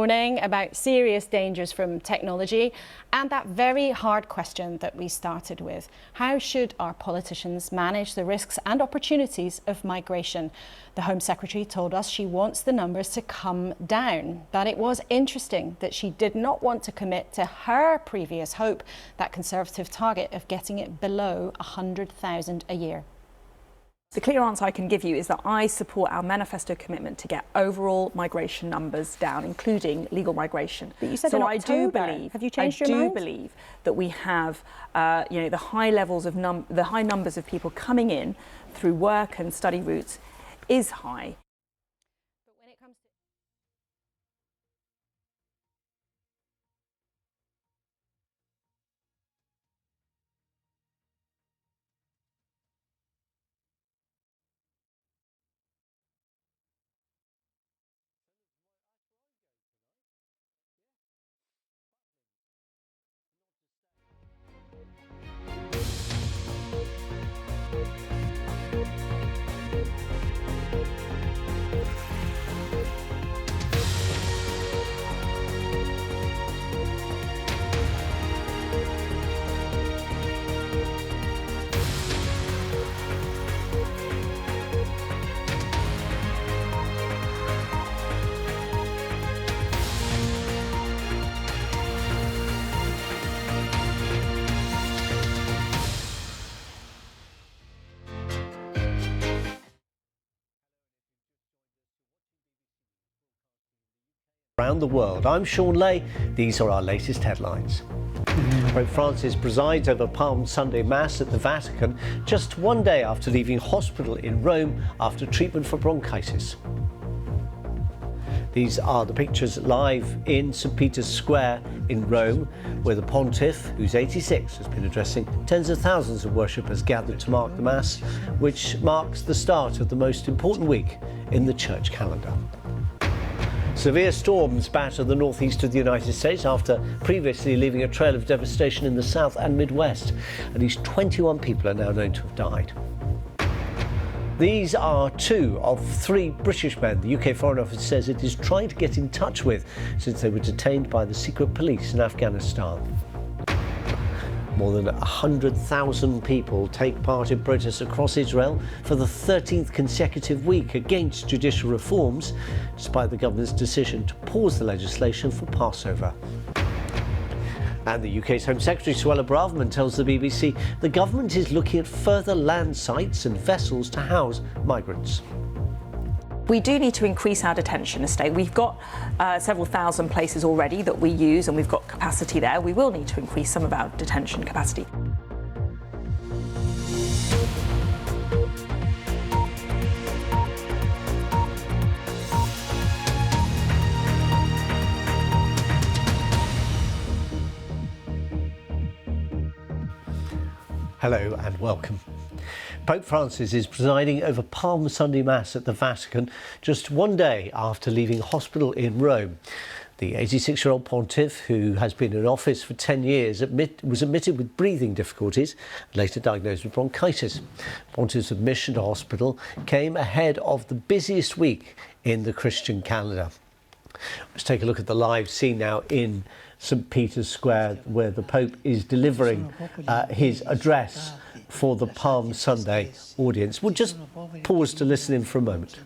Warning about serious dangers from technology and that very hard question that we started with. How should our politicians manage the risks and opportunities of migration? The Home Secretary told us she wants the numbers to come down, but it was interesting that she did not want to commit to her previous hope, that Conservative target of getting it below 100,000 a year. The clear answer I can give you is that I support our manifesto commitment to get overall migration numbers down, including legal migration. But you said so in I do October. believe. Have you changed your mind? I do believe that we have, the high levels of the high numbers of people coming in through work and study routes is high. But when it comes to Around the world, I'm Shaun Ley. These are our latest headlines. Pope Francis presides over Palm Sunday Mass at the Vatican just one day after leaving hospital in Rome after treatment for bronchitis. These are the pictures live in St. Peter's Square in Rome, where the Pontiff, who's 86, has been addressing tens of thousands of worshippers gathered to mark the Mass, which marks the start of the most important week in the church calendar. Severe storms batter the northeast of the United States after previously leaving a trail of devastation in the south and Midwest. At least 21 people are now known to have died. These are two of three British men the UK Foreign Office says it is trying to get in touch with since they were detained by the secret police in Afghanistan. More than 100,000 people take part in protests across Israel for the 13th consecutive week against judicial reforms, despite the government's decision to pause the legislation for Passover. And the UK's Home Secretary Suella Braverman tells the BBC the government is looking at further land sites and vessels to house migrants. We do need to increase our detention estate. We've got several thousand places already that we use and we've got capacity there. We will need to increase some of our detention capacity. Hello and welcome. Pope Francis is presiding over Palm Sunday Mass at the Vatican just one day after leaving hospital in Rome. The 86-year-old pontiff, who has been in office for 10 years, was admitted with breathing difficulties, later diagnosed with bronchitis. Pontiff's admission to hospital came ahead of the busiest week in the Christian calendar. Let's take a look at the live scene now in St. Peter's Square, where the Pope is delivering his address for the Palm Sunday audience. We'll just pause to listen in for a moment.